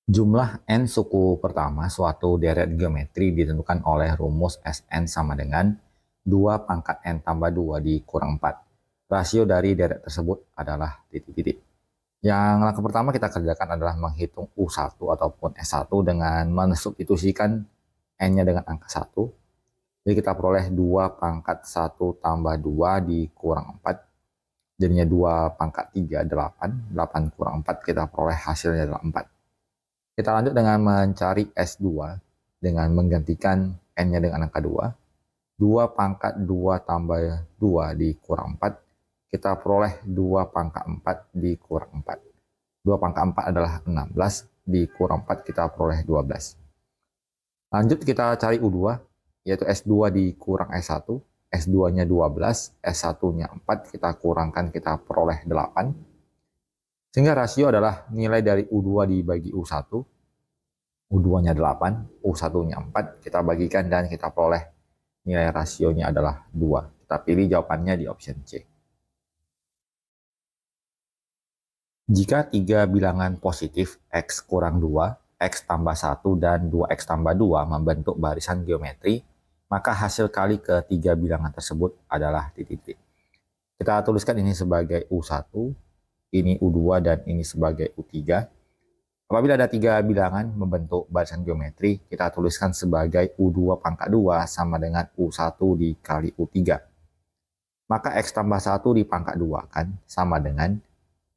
Jumlah n suku pertama suatu deret geometri ditentukan oleh rumus Sn sama dengan 2 pangkat n tambah 2 dikurang 4. Rasio dari deret tersebut adalah titik-titik. Yang langkah pertama kita kerjakan adalah menghitung U1 ataupun S1 dengan mensubstitusikan n-nya dengan angka 1. Jadi kita peroleh 2 pangkat 1 tambah 2 dikurang 4. Jadinya 2 pangkat 3, 8. 8 kurang 4 kita peroleh hasilnya adalah 4. Kita lanjut dengan mencari S2 dengan menggantikan N-nya dengan angka 2. 2 pangkat 2 tambah 2 dikurang 4. Kita peroleh 2 pangkat 4 dikurang 4. 2 pangkat 4 adalah 16. Dikurang 4 kita peroleh 12. Lanjut kita cari U2, yaitu S2 dikurang S1. S2-nya 12, S1-nya 4. Kita kurangkan, kita peroleh 8. Sehingga rasio adalah nilai dari U2 dibagi U1. U2-nya 8, U1-nya 4. Kita bagikan dan kita peroleh nilai rasionya adalah 2. Kita pilih jawabannya di option C. Jika tiga bilangan positif X kurang 2, X tambah 1, dan 2X tambah 2 membentuk barisan geometri, maka hasil kali ketiga bilangan tersebut adalah titik-titik. Kita tuliskan ini sebagai U1, ini U2, dan ini sebagai U3. Apabila ada tiga bilangan membentuk barisan geometri, kita tuliskan sebagai U2 pangkat 2 sama dengan U1 dikali U3. Maka X tambah 1 di pangkat 2 kan sama dengan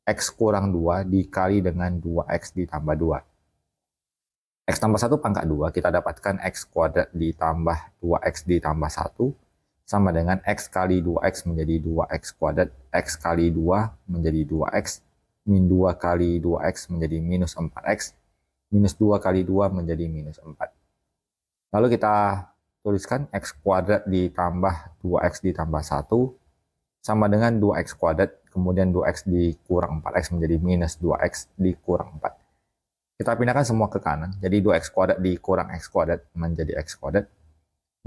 X kurang 2 dikali dengan 2X ditambah 2. X tambah 1 pangkat 2 kita dapatkan X kuadrat ditambah 2X ditambah 1 sama dengan X kali 2X menjadi 2X kuadrat, X kali 2 menjadi 2X, min 2 kali 2X menjadi minus 4X, minus 2 kali 2 menjadi minus 4. Lalu kita tuliskan X kuadrat ditambah 2X ditambah 1 sama dengan 2X kuadrat, kemudian 2X dikurang 4X menjadi minus 2X dikurang 4. Kita pindahkan semua ke kanan, jadi 2X kuadrat dikurang X kuadrat menjadi X kuadrat,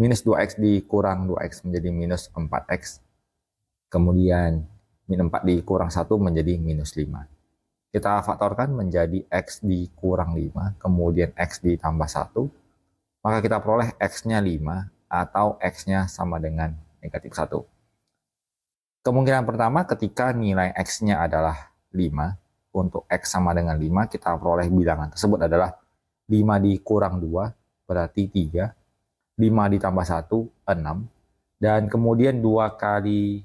minus 2X dikurang 2X menjadi minus 4X, kemudian min 4 dikurang 1 menjadi minus 5. Kita faktorkan menjadi X dikurang 5, kemudian X ditambah 1, maka kita peroleh X-nya 5 atau X-nya sama dengan negatif 1. Kemungkinan pertama ketika nilai X-nya adalah 5, untuk X sama dengan 5, kita peroleh bilangan tersebut adalah 5 dikurang 2, berarti 3, 5 ditambah 1, 6, dan kemudian 2 kali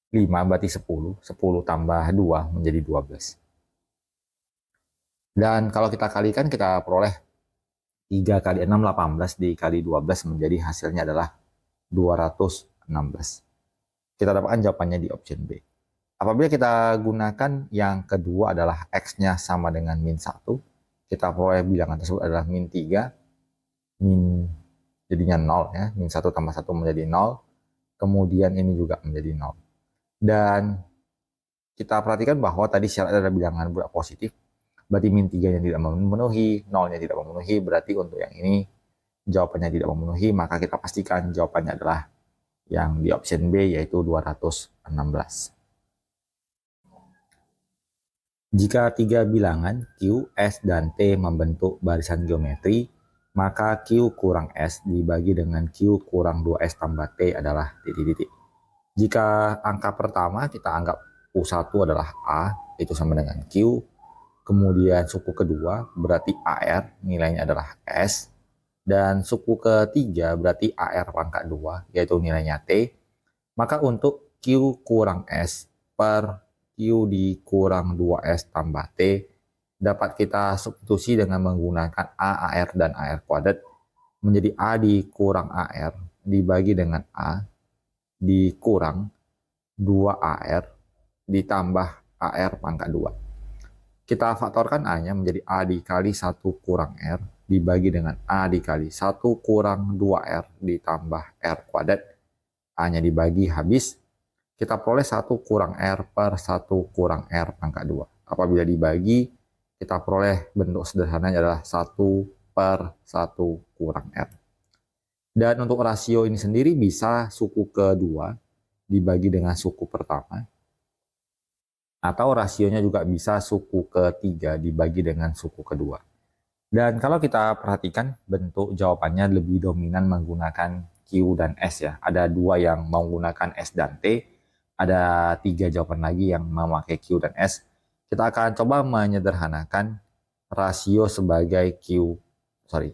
5 berarti 10, 10 tambah 2 menjadi 12. Dan kalau kita kalikan, kita peroleh 3 kali 6, 18, dikali 12 menjadi hasilnya adalah 216. Kita dapatkan jawabannya di option B. Apabila kita gunakan yang kedua adalah X-nya sama dengan min 1, kita peroleh bilangan tersebut adalah min 3, min jadinya 0 ya, min 1 tambah 1 menjadi 0, kemudian ini juga menjadi 0. Dan kita perhatikan bahwa tadi syarat adalah bilangan bulat positif, berarti min 3 yang tidak memenuhi, 0-nya tidak memenuhi, berarti untuk yang ini jawabannya tidak memenuhi, maka kita pastikan jawabannya adalah yang di option B, yaitu 216. Jika tiga bilangan Q, S, dan T membentuk barisan geometri, maka Q kurang S dibagi dengan Q kurang 2S tambah T adalah titik-titik. Jika angka pertama kita anggap U1 adalah A, itu sama dengan Q. Kemudian suku kedua berarti AR, nilainya adalah S. Dan suku ketiga berarti AR pangkat 2, yaitu nilainya T. Maka untuk Q kurang S per Q dikurang 2S tambah T dapat kita substitusi dengan menggunakan A, AR, dan AR kuadrat menjadi A dikurang AR dibagi dengan A dikurang 2AR ditambah AR pangkat 2. Kita faktorkan A-nya menjadi A dikali 1 kurang R dibagi dengan A dikali 1 kurang 2R ditambah R kuadrat. A-nya dibagi habis. Kita peroleh 1 kurang R per 1 kurang R pangkat 2. Apabila dibagi, kita peroleh bentuk sederhananya adalah 1 per 1 kurang R. Dan untuk rasio ini sendiri bisa suku kedua dibagi dengan suku pertama. Atau rasionya juga bisa suku ketiga dibagi dengan suku kedua. Dan kalau kita perhatikan bentuk jawabannya lebih dominan menggunakan Q dan S ya. Ada dua yang menggunakan S dan T, ada 3 jawaban lagi yang memakai Q dan S. Kita akan coba menyederhanakan rasio sebagai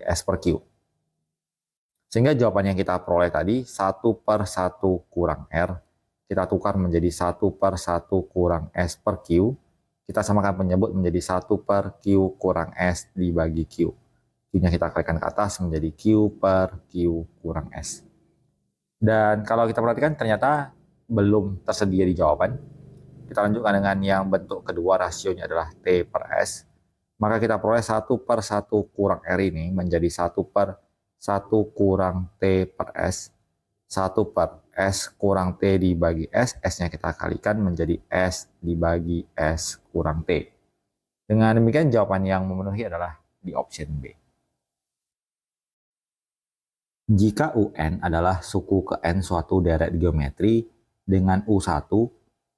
S per Q. Sehingga jawaban yang kita peroleh tadi 1/1 kurang R, kita tukar menjadi 1/1 kurang S per Q. Kita samakan penyebut menjadi 1/Q kurang S dibagi Q. Q-nya kita kalikan ke atas menjadi Q/Q kurang S. Dan kalau kita perhatikan ternyata belum tersedia di jawaban. Kita lanjutkan dengan yang bentuk kedua, rasionya adalah T per S. Maka kita peroleh 1/1 kurang R ini menjadi 1/1 kurang T per S. 1 per S kurang T dibagi S. S-nya kita kalikan menjadi S dibagi S kurang T. Dengan demikian jawaban yang memenuhi adalah di option B. Jika UN adalah suku ke N suatu deret geometri dengan U1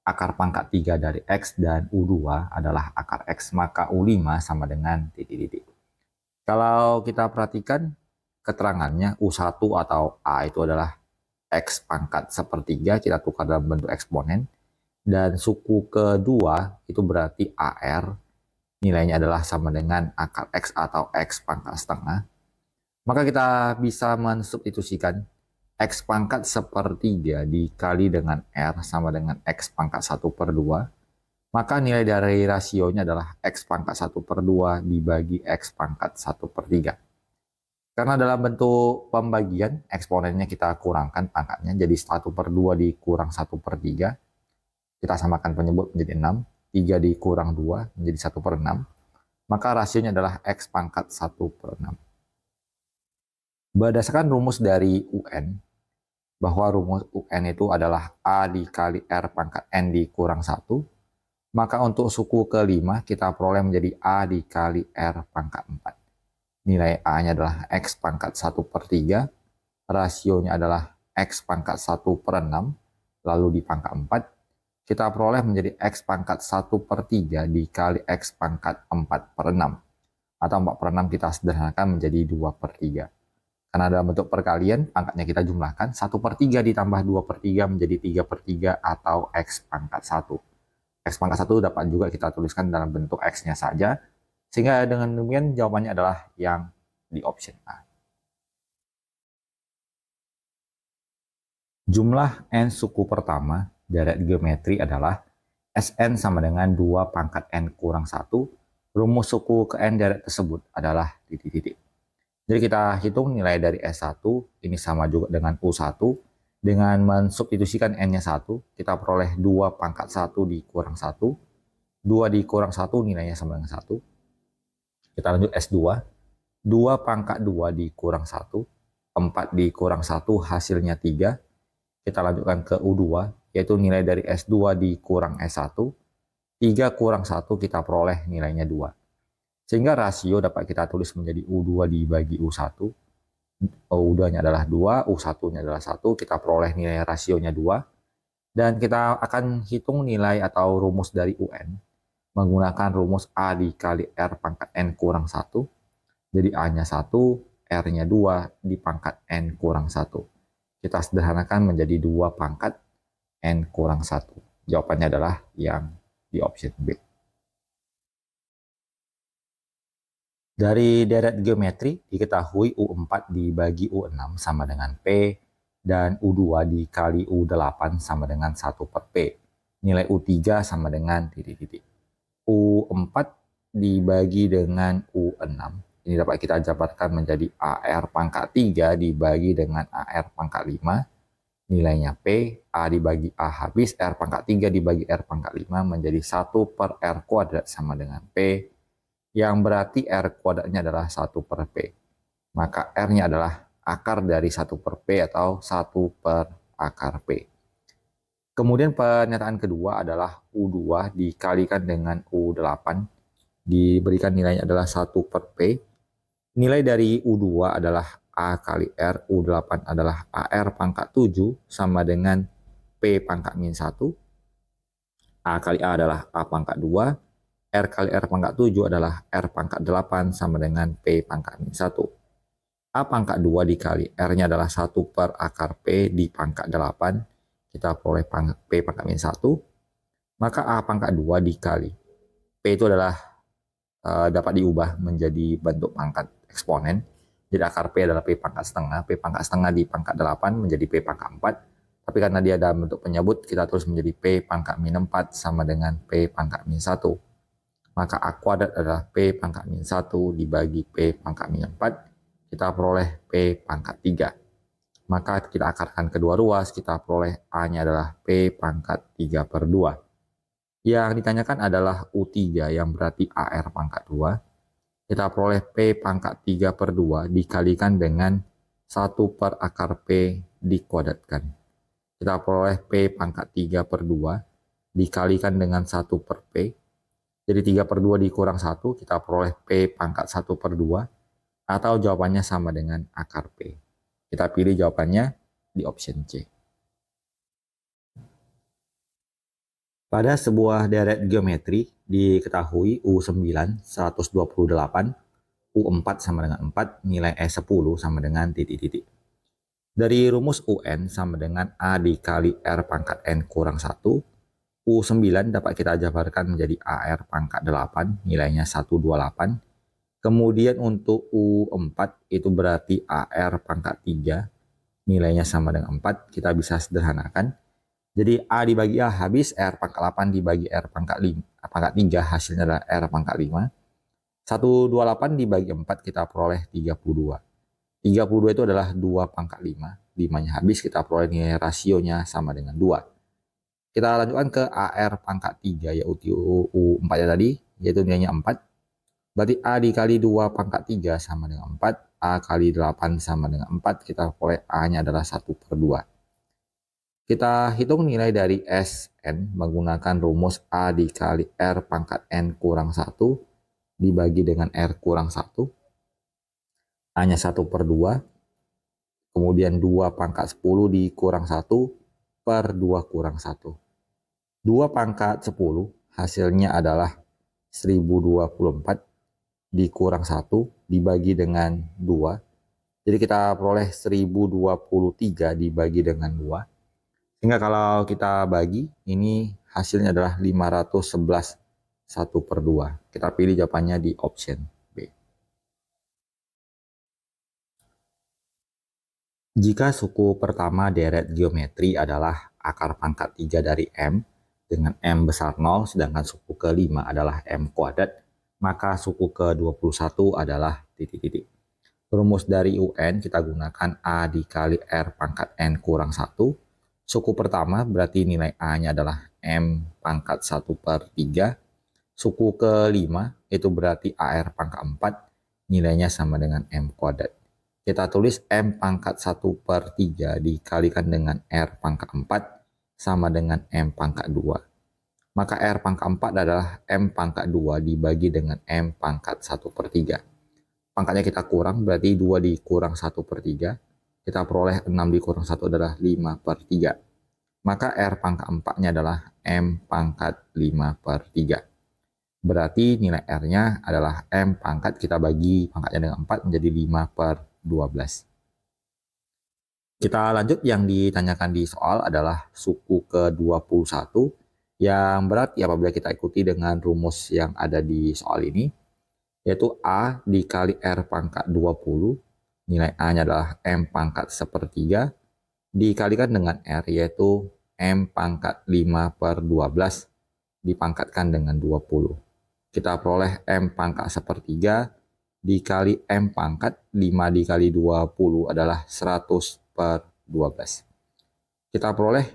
akar pangkat 3 dari X dan U2 adalah akar X, maka U5 sama dengan titik-titik. Kalau kita perhatikan keterangannya U1 atau A itu adalah X pangkat sepertiga, kita tukar dalam bentuk eksponen. Dan suku kedua itu berarti AR, nilainya adalah sama dengan akar X atau X pangkat setengah. Maka kita bisa mensubstitusikan X pangkat sepertiga dikali dengan R sama dengan X pangkat 1/2. Maka nilai dari rasionya adalah X pangkat 1/2 dibagi X pangkat 1/3. Karena dalam bentuk pembagian, eksponennya kita kurangkan pangkatnya, jadi 1/2 dikurang 1/3. Kita samakan penyebut menjadi 6. 3 dikurang 2 menjadi 1/6. Maka rasionya adalah X pangkat 1/6. Berdasarkan rumus dari UN, bahwa rumus UN itu adalah A dikali R pangkat N dikurang 1, maka untuk suku kelima kita peroleh menjadi A dikali R pangkat 4. Nilai A-nya adalah X pangkat 1/3, rasionya adalah X pangkat 1/6, lalu dipangkat 4, kita peroleh menjadi X pangkat 1/3 dikali X pangkat 4/6. Atau 4/6 kita sederhanakan menjadi 2/3. Karena dalam bentuk perkalian, pangkatnya kita jumlahkan, 1/3 ditambah 2/3 menjadi 3/3 atau X pangkat 1. X pangkat 1 dapat juga kita tuliskan dalam bentuk X-nya saja, sehingga dengan demikian jawabannya adalah yang di option A. Jumlah N suku pertama deret geometri adalah Sn sama dengan 2 pangkat N kurang 1. Rumus suku ke N deret tersebut adalah titik-titik. Jadi kita hitung nilai dari S1, ini sama juga dengan U1. Dengan mensubstitusikan N-nya 1, kita peroleh 2 pangkat 1 dikurang 1. 2 dikurang 1 nilainya sama dengan 1. Kita lanjut S2. 2 pangkat 2 dikurang 1. 4 dikurang 1 hasilnya 3. Kita lanjutkan ke U2, yaitu nilai dari S2 dikurang S1. 3 kurang 1 kita peroleh nilainya 2. Sehingga rasio dapat kita tulis menjadi U2 dibagi U1. U2-nya adalah 2, U1-nya adalah 1. Kita peroleh nilai rasionya 2. Dan kita akan hitung nilai atau rumus dari UN menggunakan rumus A dikali R pangkat N kurang 1. Jadi A-nya 1, R-nya 2 dipangkat N kurang 1. Kita sederhanakan menjadi 2 pangkat N kurang 1. Jawabannya adalah yang di option B. Dari deret geometri diketahui U4 dibagi U6 sama dengan P dan U2 dikali U8 sama dengan 1/P. Nilai U3 sama dengan titik-titik. U4 dibagi dengan U6. Ini dapat kita jabarkan menjadi AR pangkat 3 dibagi dengan AR pangkat 5. Nilainya P, A dibagi A habis, R pangkat 3 dibagi R pangkat 5 menjadi 1/R kuadrat sama dengan P. Yang berarti R kuadratnya adalah 1/P. Maka R-nya adalah akar dari 1/P atau 1/akar P. Kemudian pernyataan kedua adalah U2 dikalikan dengan U8. Diberikan nilainya adalah 1/P. Nilai dari U2 adalah A kali R. U8 adalah AR pangkat 7 sama dengan P pangkat min 1. A kali A adalah A pangkat 2, R kali R pangkat 7 adalah R pangkat 8 sama dengan P pangkat min 1. A pangkat 2 dikali R-nya adalah 1 per akar P di pangkat 8. Kita peroleh P pangkat min 1. Maka A pangkat 2 dikali P itu adalah dapat diubah menjadi bentuk pangkat eksponen. Jadi akar P adalah P pangkat setengah. P pangkat setengah di pangkat 8 menjadi P pangkat 4. Tapi karena dia dalam bentuk penyebut, kita tulis menjadi P pangkat min 4 sama dengan P pangkat min 1. Maka A kuadrat adalah P pangkat min 1 dibagi P pangkat min 4. Kita peroleh P pangkat 3. Maka kita akarkan kedua ruas, kita peroleh A-nya adalah P pangkat 3 per 2. Yang ditanyakan adalah U3 yang berarti AR pangkat 2. Kita peroleh P pangkat 3 per 2 dikalikan dengan 1 per akar P dikuadratkan. Kita peroleh P pangkat 3 per 2 dikalikan dengan 1 per P. Jadi 3 per 2 dikurang 1, kita peroleh P pangkat 1 per 2, atau jawabannya sama dengan akar P. Kita pilih jawabannya di option C. Pada sebuah deret geometri diketahui U9 128, U4 sama dengan 4, nilai E10 sama dengan titik-titik. Dari rumus UN sama dengan A dikali R pangkat N kurang 1, U9 dapat kita jabarkan menjadi AR pangkat 8, nilainya 128. Kemudian untuk U4 itu berarti AR pangkat 3, nilainya sama dengan 4. Kita bisa sederhanakan. Jadi A dibagi A habis, R pangkat 8 dibagi R pangkat 3, hasilnya adalah R pangkat 5. 128 dibagi 4 kita peroleh 32. 32 itu adalah 2 pangkat 5. 5-nya habis, kita peroleh nilai rasionya sama dengan 2. Kita lanjutkan ke AR pangkat 3, yaitu U4 ya tadi, yaitu nilainya 4. Berarti A dikali 2 pangkat 3 sama dengan 4. A kali 8 sama dengan 4. Kita peroleh A-nya adalah 1 per 2. Kita hitung nilai dari SN menggunakan rumus A dikali R pangkat N kurang 1 dibagi dengan R kurang 1. A-nya 1 per 2. Kemudian 2 pangkat 10 dikurang 1 per 2 kurang 1. 2 pangkat 10 hasilnya adalah 1024 dikurang 1 dibagi dengan 2. Jadi kita peroleh 1023 dibagi dengan 2. Sehingga kalau kita bagi, ini hasilnya adalah 511 1 per 2. Kita pilih jawabannya di option B. Jika suku pertama deret geometri adalah akar pangkat 3 dari M, dengan M besar 0, sedangkan suku kelima adalah M kuadrat, maka suku ke-21 adalah titik-titik. Rumus dari UN kita gunakan A dikali R pangkat N kurang 1. Suku pertama berarti nilai A-nya adalah M pangkat 1 per 3. Suku kelima itu berarti AR pangkat 4, nilainya sama dengan M kuadrat. Kita tulis M pangkat 1 per 3 dikalikan dengan R pangkat 4 sama dengan M pangkat 2. Maka R pangkat 4 adalah M pangkat 2 dibagi dengan M pangkat 1 per 3. Pangkatnya kita kurang, berarti 2 dikurang 1 per 3. Kita peroleh 6 dikurang 1 adalah 5 per 3. Maka R pangkat 4-nya adalah M pangkat 5 per 3. Berarti nilai R-nya adalah M pangkat, kita bagi pangkatnya dengan 4 menjadi 5 per 12. Kita lanjut, yang ditanyakan di soal adalah suku ke-21 yang berarti apabila kita ikuti dengan rumus yang ada di soal ini, yaitu A dikali R pangkat 20, nilai A-nya adalah M pangkat 1/3, dikalikan dengan R yaitu M pangkat 5 per 12, dipangkatkan dengan 20. Kita peroleh M pangkat 1/3 dikali M pangkat 5 dikali 20 adalah 100 per 12. Kita peroleh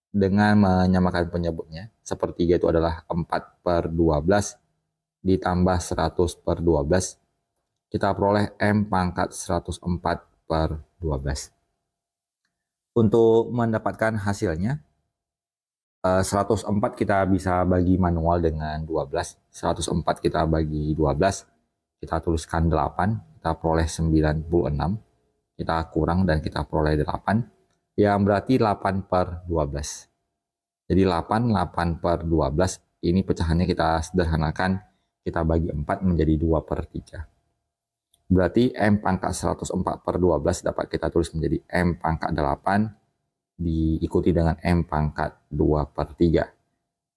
dengan menyamakan penyebutnya. 1/3 itu adalah 4 per 12 ditambah 100 per 12. Kita peroleh M pangkat 104 per 12. Untuk mendapatkan hasilnya, 104 kita bisa bagi manual dengan 12. 104 kita bagi 12, kita tuliskan 8, kita peroleh 96. Kita kurang dan kita peroleh 8, yang berarti 8 per 12. Jadi 8, 8 per 12, ini pecahannya kita sederhanakan, kita bagi 4 menjadi 2 per 3. Berarti M pangkat 104 per 12 dapat kita tulis menjadi M pangkat 8 diikuti dengan M pangkat 2 per 3.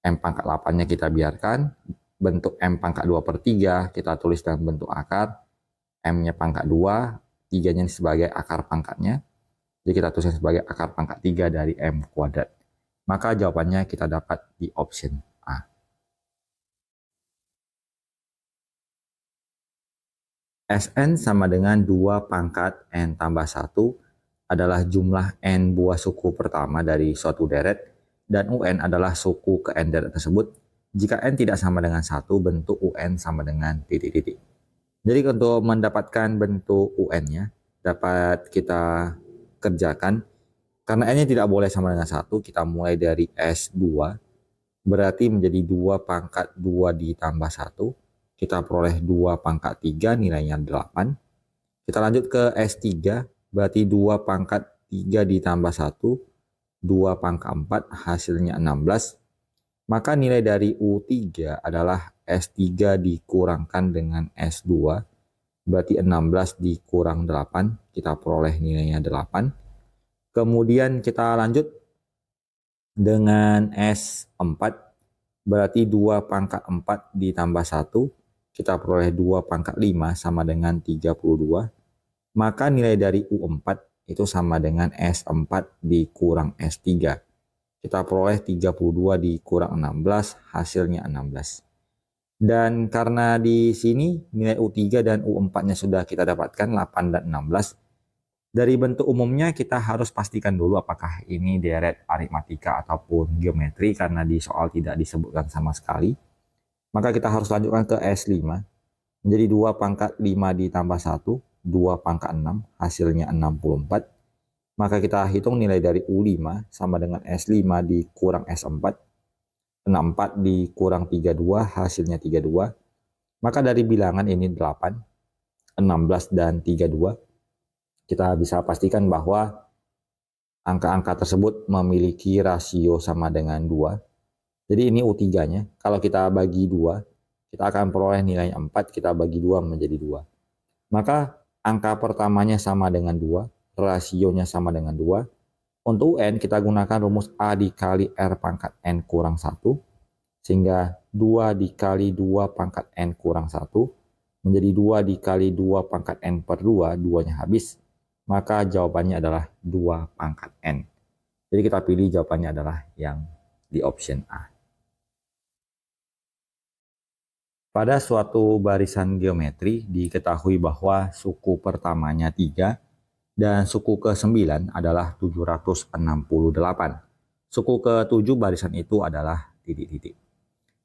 M pangkat 8-nya kita biarkan, bentuk M pangkat 2 per 3 kita tulis dalam bentuk akar, M-nya pangkat 2, 3-nya sebagai akar pangkatnya, jadi kita tuliskan sebagai akar pangkat 3 dari M kuadrat. Maka jawabannya kita dapat di option A. Sn sama dengan 2 pangkat N tambah 1 adalah jumlah N buah suku pertama dari suatu deret, dan UN adalah suku ke N deret tersebut. Jika N tidak sama dengan 1, bentuk UN sama dengan titik-titik. Jadi untuk mendapatkan bentuk UN-nya, dapat kita kerjakan. Karena N-nya tidak boleh sama dengan 1, kita mulai dari S2, berarti menjadi 2 pangkat 2 ditambah 1. Kita peroleh 2 pangkat 3, nilainya 8. Kita lanjut ke S3, berarti 2 pangkat 3 ditambah 1, 2 pangkat 4, hasilnya 16. Maka nilai dari U3 adalah S3 dikurangkan dengan S2, berarti 16 dikurang 8, kita peroleh nilainya 8. Kemudian kita lanjut dengan S4, berarti 2 pangkat 4 ditambah 1, kita peroleh 2 pangkat 5 sama dengan 32. Maka nilai dari U4 itu sama dengan S4 dikurang S3. Kita peroleh 32 dikurang 16, hasilnya 16. Dan karena di sini nilai U3 dan U4-nya sudah kita dapatkan 8 dan 16. Dari bentuk umumnya kita harus pastikan dulu apakah ini deret aritmatika ataupun geometri, karena di soal tidak disebutkan sama sekali. Maka kita harus lanjutkan ke S5. Menjadi 2 pangkat 5 ditambah 1, 2 pangkat 6, hasilnya 64. Maka kita hitung nilai dari U5 sama dengan S5 dikurang S4. 64 dikurang 32, hasilnya 32. Maka dari bilangan ini 8, 16, dan 32. Kita bisa pastikan bahwa angka-angka tersebut memiliki rasio sama dengan 2. Jadi ini U3-nya. Kalau kita bagi 2, kita akan peroleh nilai 4, kita bagi 2 menjadi 2. Maka angka pertamanya sama dengan 2, rasionya sama dengan 2. Untuk UN kita gunakan rumus A dikali R pangkat N kurang 1. Sehingga 2 dikali 2 pangkat N kurang 1 menjadi 2 dikali 2 pangkat N per 2, 2-nya habis. Maka jawabannya adalah 2 pangkat N. Jadi kita pilih jawabannya adalah yang di option A. Pada suatu barisan geometri diketahui bahwa suku pertamanya 3 dan suku ke-9 adalah 768. Suku ke-7 barisan itu adalah titik-titik.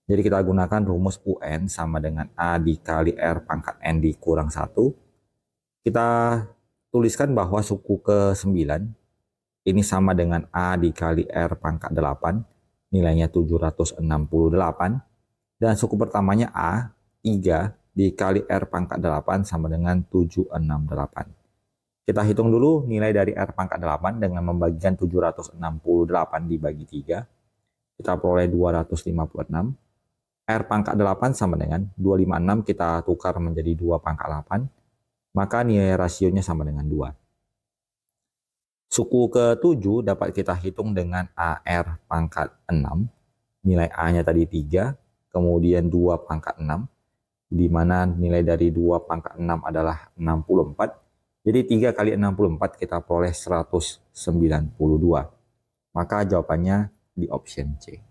Jadi kita gunakan rumus UN sama dengan A dikali R pangkat N dikurang 1. Kita tuliskan bahwa suku ke-9 ini sama dengan A dikali R pangkat 8, nilainya 768. Dan suku pertamanya A, 3 dikali R pangkat 8 sama dengan 768. Kita hitung dulu nilai dari R pangkat 8 dengan membagikan 768 dibagi 3. Kita peroleh 256. R pangkat 8 sama dengan 256, kita tukar menjadi 2 pangkat 8. Maka nilai rasionya sama dengan 2. Suku ke-7 dapat kita hitung dengan AR pangkat 6. Nilai A-nya tadi 3. Kemudian 2 pangkat 6, di mana nilai dari 2 pangkat 6 adalah 64. Jadi 3 kali 64 kita peroleh 192. Maka jawabannya di option C.